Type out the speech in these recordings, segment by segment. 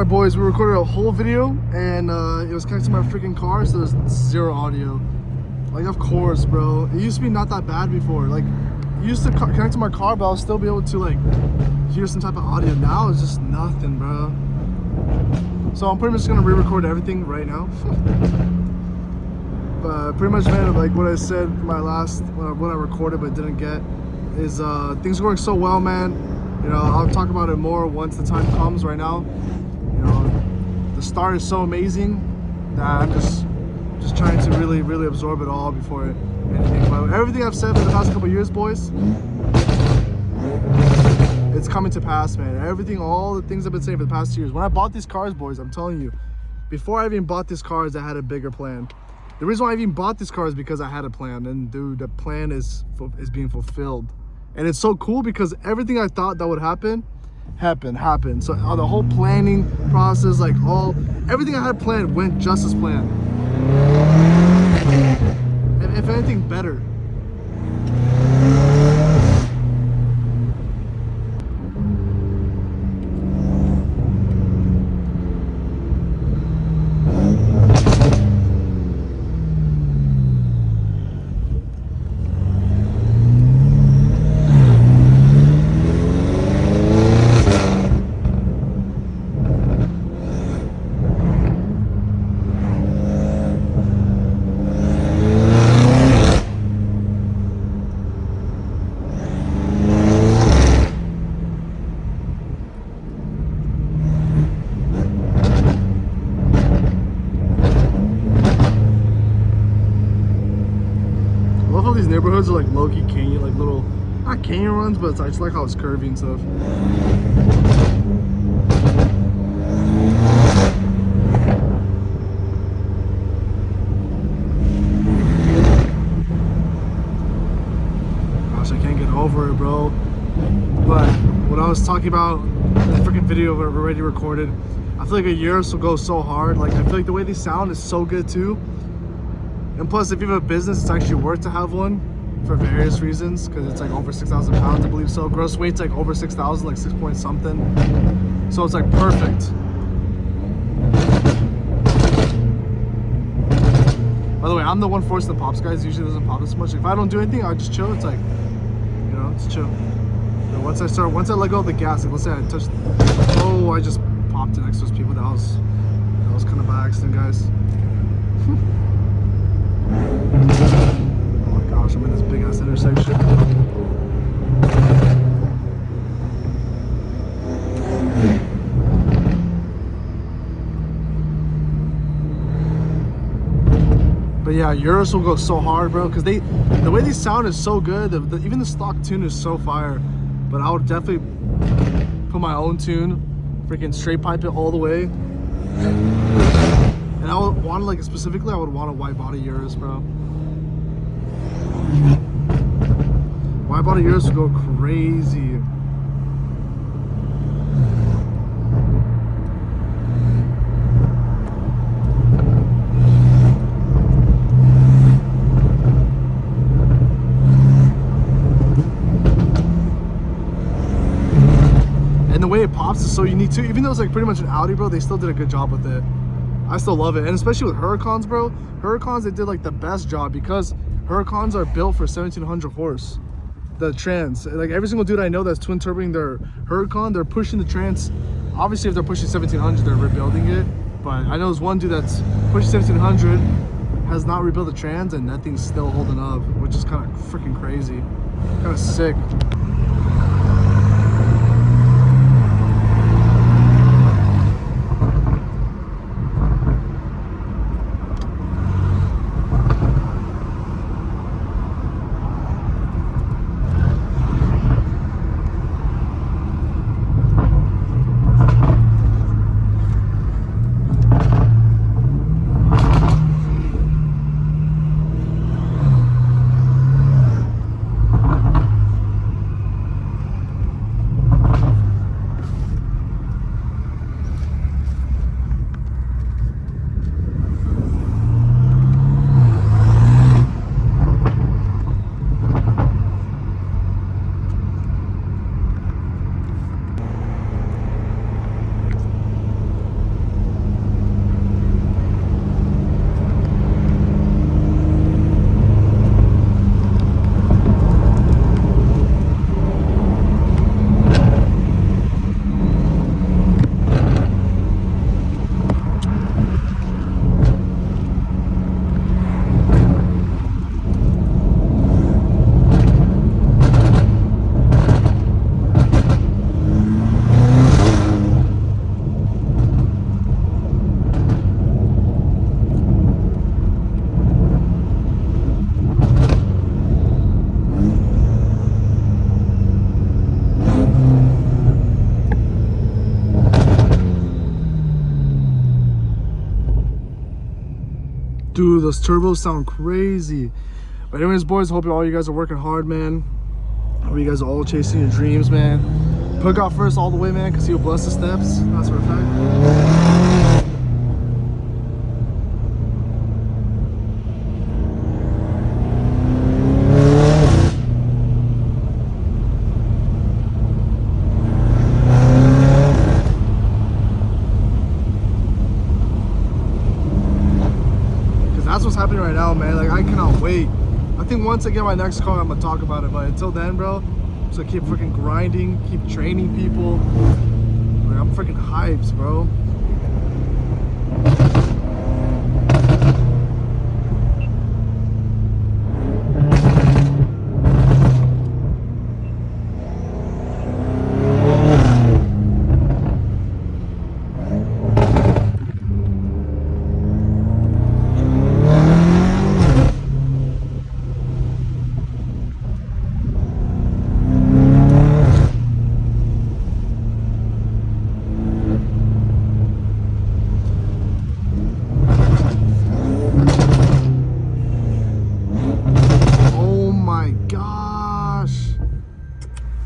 Alright boys, we recorded a whole video and it was connected to my freaking car, so there's zero audio. Like, of course, bro. It used to be not that bad before. Like, it used to connect to my car, but I'll still be able to like hear some type of audio. Now it's just nothing, bro. So I'm pretty much just gonna re-record everything right now. But pretty much, man, like what I said my last when I recorded but didn't get is things are going so well, man. You know, I'll talk about it more once the time comes. Right now, you know, the start is so amazing that I'm just trying to really absorb it all before anything. But everything I've said for the past couple of years, boys, it's coming to pass, man. Everything, all the things I've been saying for the past 2 years. When I bought these cars, boys, I'm telling you, before I even bought these cars, I had a bigger plan. The reason why I even bought this car is because I had a plan, and dude, the plan is being fulfilled. And it's so cool because everything I thought that would happen, happened. So the whole planning process, like everything I had planned went just as planned. And if anything, better. These neighborhoods are like low-key canyon, like little, not canyon runs, but I just like how it's curvy and stuff. Gosh, I can't get over it, bro. But what I was talking about in the freaking video we already recorded, I feel like a year will go so hard. Like, I feel like the way they sound is so good too. And plus, if you have a business, it's actually worth to have one for various reasons, because it's like over 6,000 pounds, I believe so. Gross weight's like over 6,000, like 6 point something. So it's like perfect. By the way, I'm the one forcing the pops, guys. Usually doesn't pop this much. If I don't do anything, I just chill. It's like, you know, it's chill. But once I let go of the gas, like let's say I touched, oh, I just popped it next to those people. That was kind of by accident, guys. Oh my gosh, I'm in this big ass intersection. But yeah, yours will go so hard, bro, because the way these sound is so good. Even the stock tune is so fire. But I would definitely put my own tune, freaking straight pipe it all the way. And I would want, like, specifically, I would want a wide body Urus, bro. Wide body Urus would go crazy. And the way it pops is so unique too. Even though it's like pretty much an Audi, bro, they still did a good job with it. I still love it, and especially with Huracans, bro. Huracans, they did like the best job because Huracans are built for 1,700 horse. The trans, like every single dude I know that's twin turboing their Huracan, they're pushing the trans. Obviously, if they're pushing 1,700, they're rebuilding it. But I know there's one dude that's pushing 1,700, has not rebuilt the trans, and that thing's still holding up, which is kind of freaking crazy, kind of sick. Dude, those turbos sound crazy. But anyways, boys, hope all you guys are working hard, man. Hope you guys are all chasing your dreams, man. Put God first all the way, man, because he'll bless the steps. That's for a fact. Because that's what's happening right now, man. Like, I cannot wait. I think once I get my next car, I'm gonna talk about it. But until then, bro, I'm just gonna keep freaking grinding, keep training people. Like, I'm freaking hyped, bro.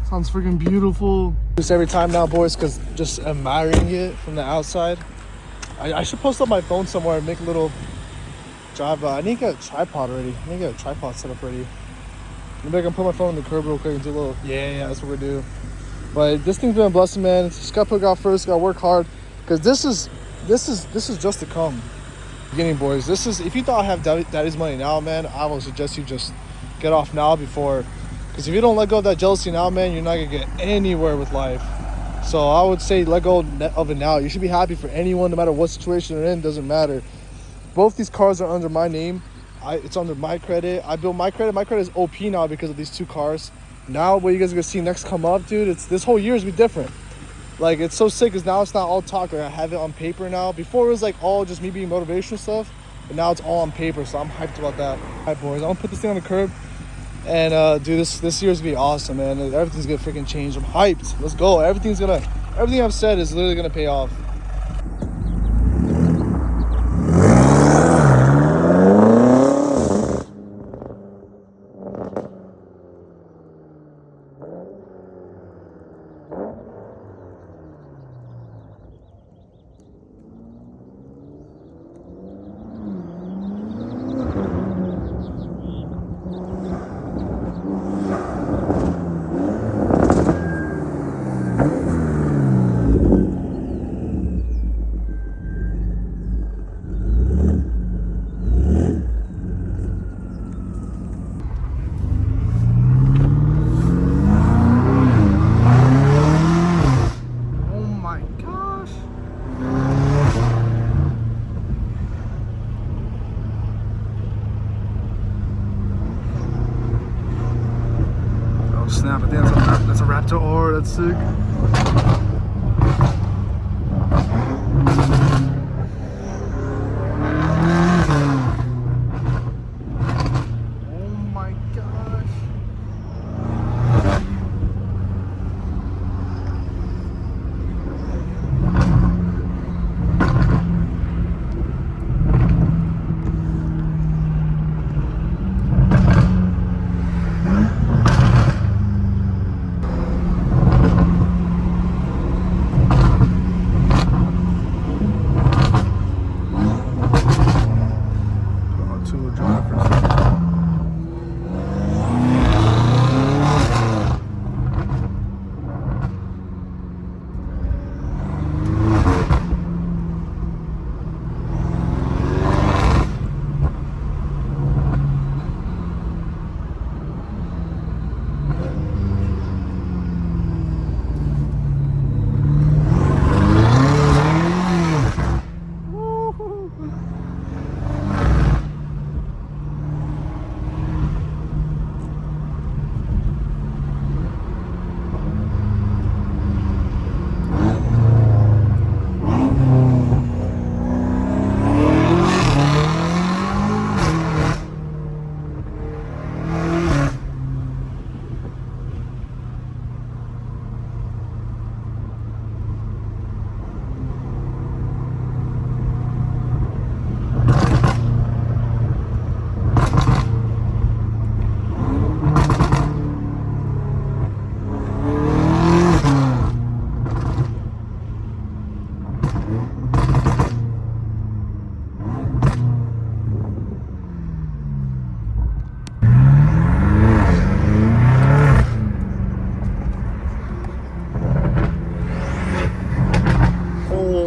Sounds freaking beautiful. Just every time now, boys, because just admiring it from the outside. I should post up my phone somewhere and make a little drive. I need to get a tripod ready. I need to get a tripod set up ready. Maybe I can put my phone on the curb real quick and do a little. Yeah, that's what we do. But this thing's been a blessing, man. Just gotta put it out first. Gotta work hard, because this is just to come. Beginning, boys. This is, if you thought I have daddy's money now, man, I would suggest you just get off now before. Because if you don't let go of that jealousy now, man, you're not going to get anywhere with life. So I would say let go of it now. You should be happy for anyone, no matter what situation they're in. Doesn't matter. Both these cars are under my name. It's under my credit. I built my credit. My credit is OP now because of these two cars. Now what you guys are going to see next come up, dude, it's this whole year is be different. Like, it's so sick because now it's not all talk. Like, I have it on paper now. Before it was like all just me being motivational stuff. But now it's all on paper. So I'm hyped about that. All right, boys. I'm going to put this thing on the curb. And dude, this year's gonna be awesome, man. Everything's gonna freaking change. I'm hyped. Let's go. Everything I've said is literally gonna pay off. Snap, I think that's a Raptor R, that's sick. Oh my gosh.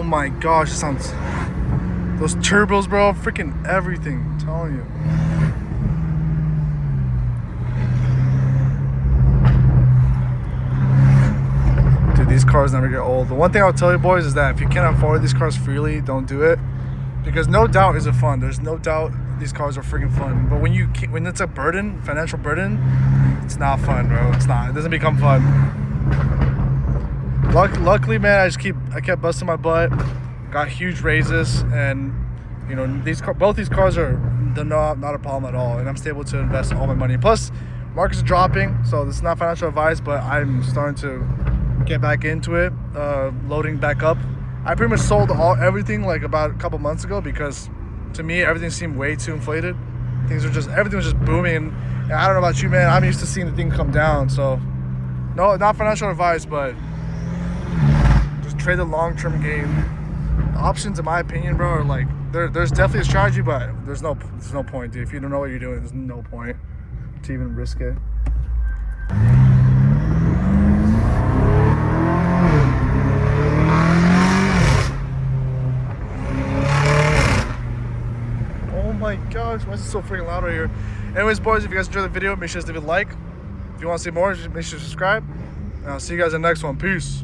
my gosh, it sounds. Those turbos, bro, freaking everything. I'm telling you. Dude, these cars never get old. The one thing I'll tell you, boys, is that if you can't afford these cars freely, don't do it. Because no doubt is it fun. There's no doubt these cars are freaking fun. But when it's a burden, financial burden, it's not fun, bro. It's not. It doesn't become fun. Luckily, man, I kept busting my butt. Got huge raises, and you know both these cars are not a problem at all. And I'm stable to invest all my money. Plus, markets are dropping, so this is not financial advice, but I'm starting to get back into it, loading back up. I pretty much sold everything like about a couple months ago because to me everything seemed way too inflated. Everything was just booming. And I don't know about you, man. I'm used to seeing the thing come down. So no, not financial advice, but just trade the long-term game. The options, in my opinion, bro, are like there's definitely a strategy, but there's no point, dude. If you don't know what you're doing, there's no point to even risk it. Oh my gosh, why is it so freaking loud right here? Anyways, boys, if you guys enjoyed the video, make sure to leave a like. If you want to see more, make sure to subscribe. And I'll see you guys in the next one. Peace.